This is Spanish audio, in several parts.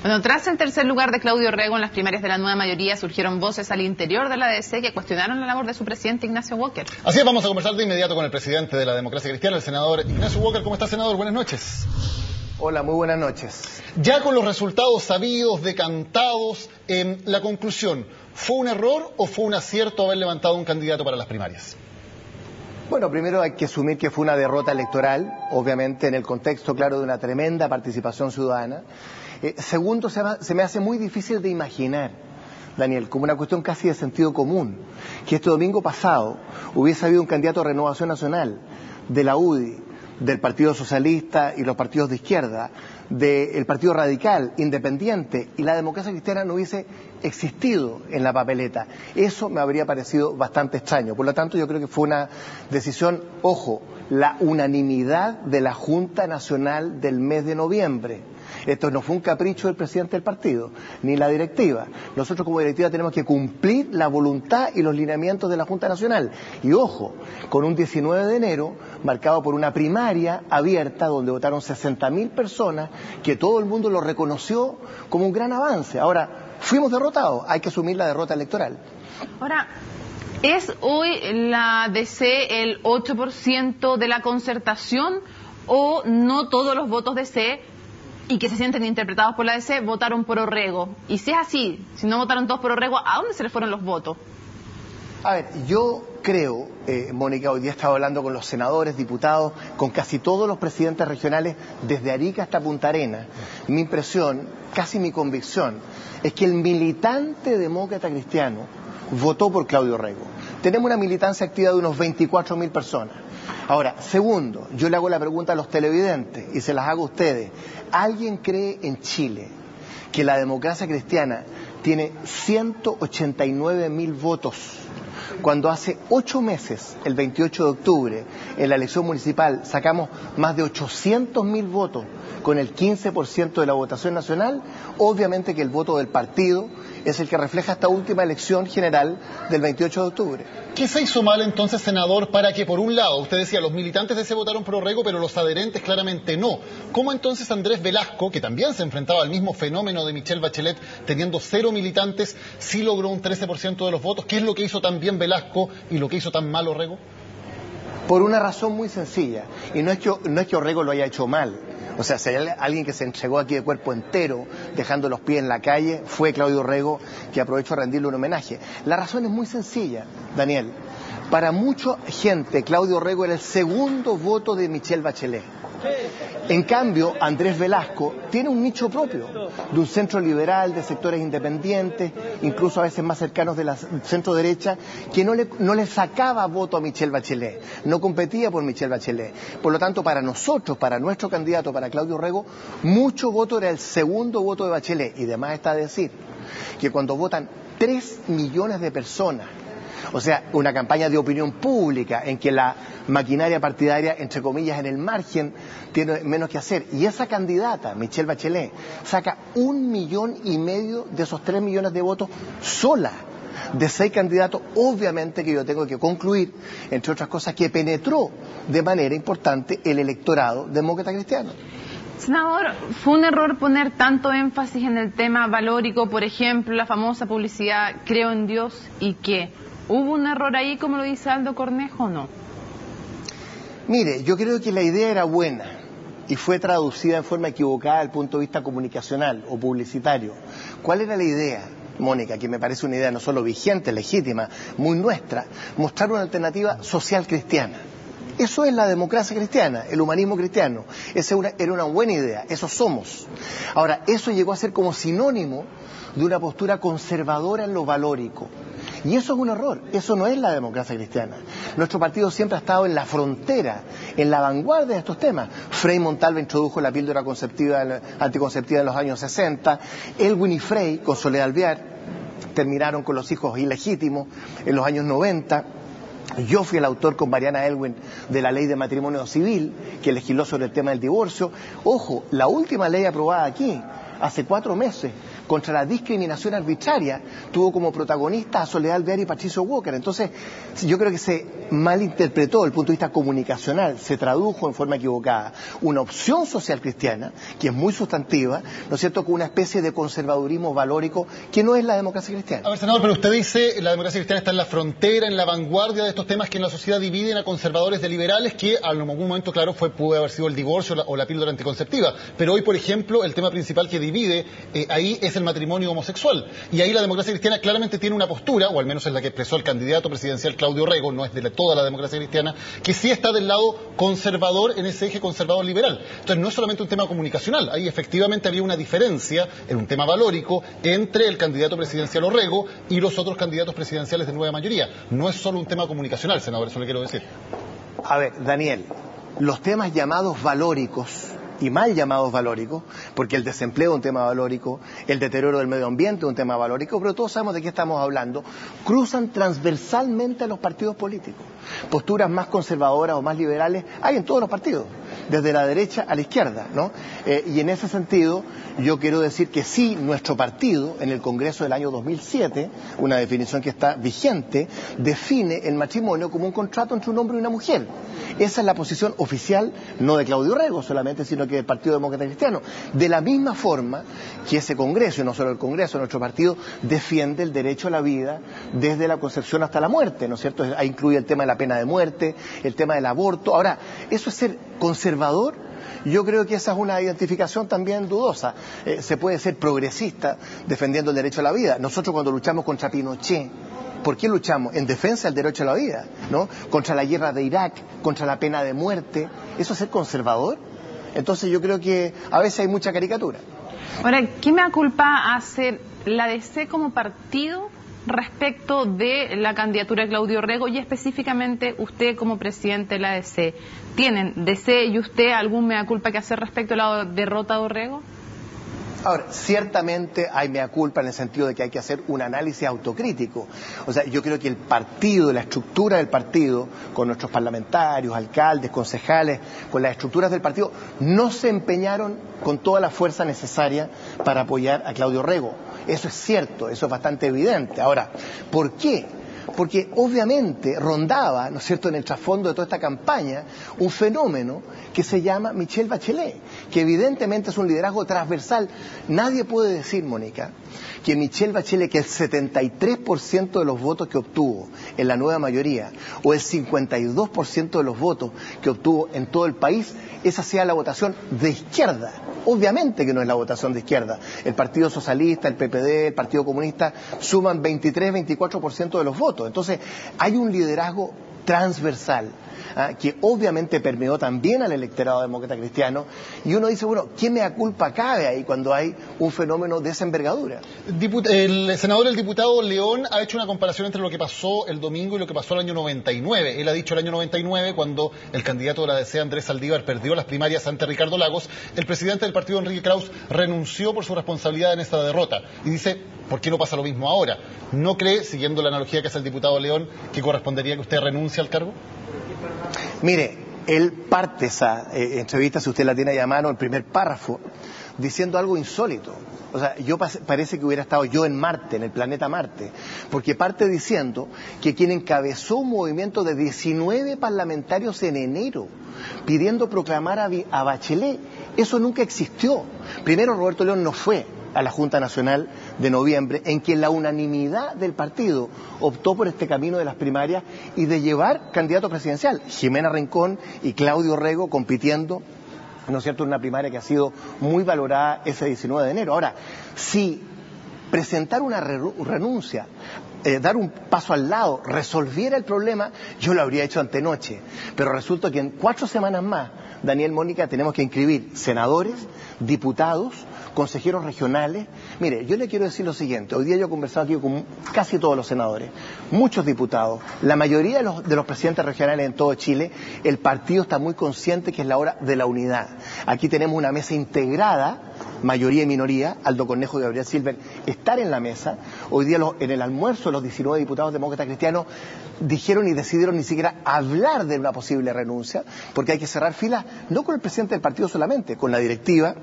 Bueno, tras el tercer lugar de Claudio Rego en las primarias de la nueva mayoría, surgieron voces al interior de la ADC que cuestionaron la labor de su presidente Ignacio Walker. Así es, vamos a conversar de inmediato con el presidente de la Democracia Cristiana, el senador Ignacio Walker. ¿Cómo está, senador? Buenas noches. Hola, muy buenas noches. Ya con los resultados sabidos, decantados, la conclusión, ¿fue un error o fue un acierto haber levantado un candidato para las primarias? Bueno, primero hay que asumir que fue una derrota electoral, obviamente en el contexto, claro, de una tremenda participación ciudadana. Segundo, se me hace muy difícil de imaginar, Daniel, como una cuestión casi de sentido común, que este domingo pasado hubiese habido un candidato a Renovación Nacional de la UDI, del Partido Socialista y los partidos de izquierda, del Partido Radical, Independiente, y la Democracia Cristiana no hubiese existido en la papeleta. Eso me habría parecido bastante extraño. Por lo tanto, yo creo que fue una decisión, ojo, la unanimidad de la Junta Nacional del mes de noviembre. Esto no fue un capricho del presidente del partido, ni la directiva. Nosotros como directiva tenemos que cumplir la voluntad y los lineamientos de la Junta Nacional. Y ojo, con un 19 de enero marcado por una primaria abierta donde votaron 60.000 personas, que todo el mundo lo reconoció como un gran avance. Ahora, fuimos derrotados, hay que asumir la derrota electoral. Ahora, ¿es hoy la DC el 8% de la concertación o no todos los votos DC y que se sienten interpretados por la DC votaron por Orrego? Y si es así, si no votaron todos por Orrego, ¿a dónde se les fueron los votos? A ver, yo creo, Mónica, hoy día he estado hablando con los senadores, diputados, con casi todos los presidentes regionales, desde Arica hasta Punta Arenas. Mi impresión, casi mi convicción, es que el militante demócrata cristiano votó por Claudio Rego. Tenemos una militancia activa de unos 24.000 personas. Ahora, segundo, yo le hago la pregunta a los televidentes y se las hago a ustedes. ¿Alguien cree en Chile que la Democracia Cristiana tiene 189.000 votos cuando hace 8 meses, el 28 de octubre, en la elección municipal, sacamos más de 800.000 votos con el 15% de la votación nacional? Obviamente que el voto del partido es el que refleja esta última elección general del 28 de octubre. ¿Qué se hizo mal entonces, senador, para que por un lado, usted decía, los militantes de ese votaron por Orrego, pero los adherentes claramente no? ¿Cómo entonces Andrés Velasco, que también se enfrentaba al mismo fenómeno de Michelle Bachelet, teniendo 0 militantes, sí logró un 13% de los votos? ¿Qué es lo que hizo tan bien Velasco y lo que hizo tan mal Orrego? Por una razón muy sencilla, y no es que Orrego lo haya hecho mal. O sea, si hay alguien que se entregó aquí de cuerpo entero, dejando los pies en la calle, fue Claudio Orrego, que aprovecho a rendirle un homenaje. La razón es muy sencilla, Daniel. Para mucha gente, Claudio Orrego era el segundo voto de Michelle Bachelet. En cambio, Andrés Velasco tiene un nicho propio, de un centro liberal, de sectores independientes, incluso a veces más cercanos de la centro derecha, que no le sacaba voto a Michelle Bachelet, no competía por Michelle Bachelet. Por lo tanto, para nosotros, para nuestro candidato, para Claudio Orrego, mucho voto era el segundo voto de Bachelet. Y además está a decir que cuando votan 3 millones de personas, o sea, una campaña de opinión pública en que la maquinaria partidaria, entre comillas, en el margen, tiene menos que hacer. Y esa candidata, Michelle Bachelet, saca 1,5 millones de esos 3 millones de votos sola. De 6 candidatos, obviamente que yo tengo que concluir, entre otras cosas, que penetró de manera importante el electorado demócrata cristiano. Senador, ¿fue un error poner tanto énfasis en el tema valórico? Por ejemplo, la famosa publicidad "Creo en Dios y qué". ¿Hubo un error ahí, como lo dice Aldo Cornejo, o no? Mire, yo creo que la idea era buena y fue traducida en forma equivocada desde el punto de vista comunicacional o publicitario. ¿Cuál era la idea, Mónica? Que me parece una idea no solo vigente, legítima, muy nuestra, mostrar una alternativa social cristiana. Eso es la democracia cristiana, el humanismo cristiano. Esa era una buena idea, eso somos. Ahora, eso llegó a ser como sinónimo de una postura conservadora en lo valórico. Y eso es un error, eso no es la democracia cristiana. Nuestro partido siempre ha estado en la frontera, en la vanguardia de estos temas. Frei Montalva introdujo la píldora anticonceptiva en los años 60, Elwin y Frei, con Soledad Alvear, terminaron con los hijos ilegítimos en los años 90. Yo fui el autor con Mariana Elwin de la ley de matrimonio civil, que legisló sobre el tema del divorcio. Ojo, la última ley aprobada aquí hace 4 meses contra la discriminación arbitraria tuvo como protagonista a Soledad Alvear y Patricio Walker. Entonces, yo creo que se malinterpretó desde el punto de vista comunicacional, se tradujo en forma equivocada una opción social cristiana, que es muy sustantiva, ¿no es cierto?, con una especie de conservadurismo valórico que no es la democracia cristiana. A ver, senador, pero usted dice la democracia cristiana está en la frontera, en la vanguardia de estos temas que en la sociedad dividen a conservadores de liberales, que en algún momento, claro, pudo haber sido el divorcio o la píldora anticonceptiva. Pero hoy, por ejemplo, el tema principal que divide ahí es el matrimonio homosexual. Y ahí la democracia cristiana claramente tiene una postura, o al menos es la que expresó el candidato presidencial Claudio Rego, no es de toda la democracia cristiana, que sí está del lado conservador en ese eje conservador-liberal. Entonces no es solamente un tema comunicacional, ahí efectivamente había una diferencia en un tema valórico entre el candidato presidencial Orrego y los otros candidatos presidenciales de nueva mayoría. No es solo un tema comunicacional, senador, eso le quiero decir. A ver, Daniel, los temas llamados valóricos y mal llamados valóricos, porque el desempleo es un tema valórico, el deterioro del medio ambiente es un tema valórico, pero todos sabemos de qué estamos hablando, cruzan transversalmente a los partidos políticos. Posturas más conservadoras o más liberales hay en todos los partidos, desde la derecha a la izquierda, ¿no? Y en ese sentido, yo quiero decir que sí, nuestro partido, en el Congreso del año 2007, una definición que está vigente, define el matrimonio como un contrato entre un hombre y una mujer. Esa es la posición oficial, no de Claudio Rego solamente, sino que del Partido Demócrata Cristiano. De la misma forma que ese Congreso, y no solo el Congreso, nuestro partido defiende el derecho a la vida desde la concepción hasta la muerte, ¿no es cierto? Ahí incluye el tema de la pena de muerte, el tema del aborto. Ahora, eso es ser conservador. Yo creo que esa es una identificación también dudosa. Se puede ser progresista defendiendo el derecho a la vida. Nosotros cuando luchamos contra Pinochet, ¿por qué luchamos? En defensa del derecho a la vida, ¿no? Contra la guerra de Irak, contra la pena de muerte. ¿Eso es ser conservador? Entonces yo creo que a veces hay mucha caricatura. Ahora, ¿qué me da culpa hacer la DC como partido respecto de la candidatura de Claudio Rego y específicamente usted como presidente de la DC? ¿Tienen DC y usted algún mea culpa que hacer respecto a la derrota de Orrego? Ahora, ciertamente hay mea culpa en el sentido de que hay que hacer un análisis autocrítico. O sea, yo creo que el partido, la estructura del partido, con nuestros parlamentarios, alcaldes, concejales, con las estructuras del partido, no se empeñaron con toda la fuerza necesaria para apoyar a Claudio Rego. Eso es cierto, eso es bastante evidente. Ahora, ¿por qué? Porque obviamente rondaba, ¿no es cierto?, en el trasfondo de toda esta campaña, un fenómeno que se llama Michelle Bachelet, que evidentemente es un liderazgo transversal. Nadie puede decir, Mónica, que Michelle Bachelet, que el 73% de los votos que obtuvo en la nueva mayoría, o el 52% de los votos que obtuvo en todo el país, esa sea la votación de izquierda. Obviamente que no es la votación de izquierda. El Partido Socialista, el PPD, el Partido Comunista suman 23-24% de los votos. Entonces, hay un liderazgo transversal que obviamente permeó también al electorado demócrata cristiano, y uno dice, bueno, ¿qué mea culpa cabe ahí cuando hay un fenómeno de esa envergadura? El senador, el diputado León, ha hecho una comparación entre lo que pasó el domingo y lo que pasó el año 99. Él ha dicho el año 99, cuando el candidato de la DC, Andrés Saldívar, perdió las primarias ante Ricardo Lagos, el presidente del partido, Enrique Kraus, renunció por su responsabilidad en esta derrota. Y dice, ¿por qué no pasa lo mismo ahora? ¿No cree, siguiendo la analogía que hace el diputado León, que correspondería que usted renuncie al cargo? Mire, él parte esa entrevista, si usted la tiene ahí a mano, el primer párrafo, diciendo algo insólito. O sea, parece que hubiera estado yo en Marte, en el planeta Marte, porque parte diciendo que quien encabezó un movimiento de 19 parlamentarios en enero pidiendo proclamar a Bachelet, eso nunca existió. Primero, Roberto León no fue a la Junta Nacional de noviembre, en que la unanimidad del partido optó por este camino de las primarias y de llevar candidato presidencial, Ximena Rincón y Claudio Rego compitiendo, ¿no es cierto?, en una primaria que ha sido muy valorada ese 19 de enero. Ahora, si presentar una renuncia, dar un paso al lado, resolviera el problema, yo lo habría hecho antenoche. Pero resulta que en 4 semanas más, Daniel, Mónica, tenemos que inscribir senadores, diputados, consejeros regionales. Mire, yo le quiero decir lo siguiente. Hoy día yo he conversado aquí con casi todos los senadores, muchos diputados, la mayoría de los presidentes regionales en todo Chile. El partido está muy consciente que es la hora de la unidad. Aquí tenemos una mesa integrada, mayoría y minoría. Aldo Cornejo y Gabriel Silver estar en la mesa. Hoy día en el almuerzo los 19 diputados demócratas cristianos dijeron y decidieron ni siquiera hablar de una posible renuncia, porque hay que cerrar filas, no con el presidente del partido solamente, con la directiva,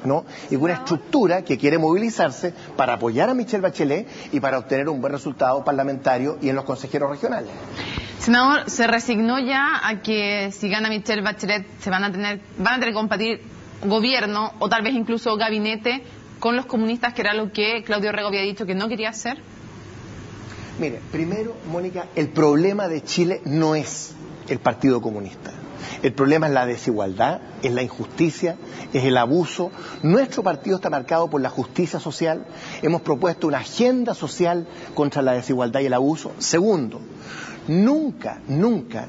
¿no? Y con una estructura que quiere movilizarse para apoyar a Michelle Bachelet y para obtener un buen resultado parlamentario y en los consejeros regionales. Senador, ¿se resignó ya a que si gana Michelle Bachelet van a tener que compartir gobierno o tal vez incluso gabinete con los comunistas, que era lo que Claudio Rego había dicho que no quería hacer? Mire, primero, Mónica, el problema de Chile no es el Partido Comunista. El problema es la desigualdad, es la injusticia, es el abuso. Nuestro partido está marcado por la justicia social. Hemos propuesto una agenda social contra la desigualdad y el abuso. Segundo, nunca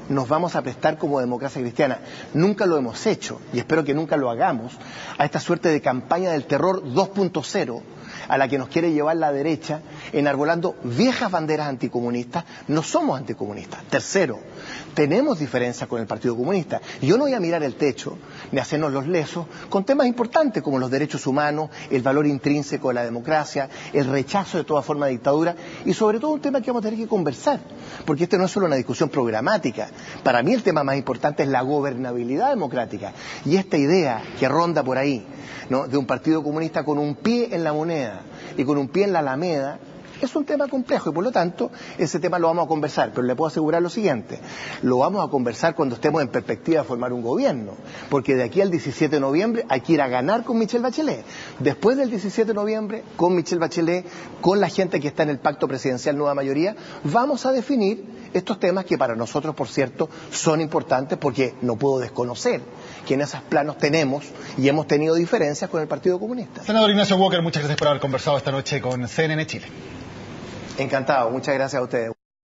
nos vamos a prestar como democracia cristiana, nunca lo hemos hecho y espero que nunca lo hagamos, a esta suerte de campaña del terror 2.0 a la que nos quiere llevar la derecha, enarbolando viejas banderas anticomunistas. No somos anticomunistas. Tercero, tenemos diferencias con el Partido Comunista. Yo no voy a mirar el techo ni hacernos los lesos con temas importantes como los derechos humanos, el valor intrínseco de la democracia, el rechazo de toda forma de dictadura y sobre todo un tema que vamos a tener que conversar, porque este no es solo una discusión programática. Para mí el tema más importante es la gobernabilidad democrática y esta idea que ronda por ahí, ¿no?, de un Partido Comunista con un pie en la moneda y con un pie en la Alameda, es un tema complejo y por lo tanto ese tema lo vamos a conversar, pero le puedo asegurar lo siguiente, lo vamos a conversar cuando estemos en perspectiva de formar un gobierno, porque de aquí al 17 de noviembre hay que ir a ganar con Michelle Bachelet. Después del 17 de noviembre, con Michelle Bachelet, con la gente que está en el pacto presidencial Nueva Mayoría, vamos a definir estos temas que para nosotros, por cierto, son importantes, porque no puedo desconocer que en esos planos tenemos y hemos tenido diferencias con el Partido Comunista. Senador Ignacio Walker, muchas gracias por haber conversado esta noche con CNN Chile. Encantado, muchas gracias a ustedes.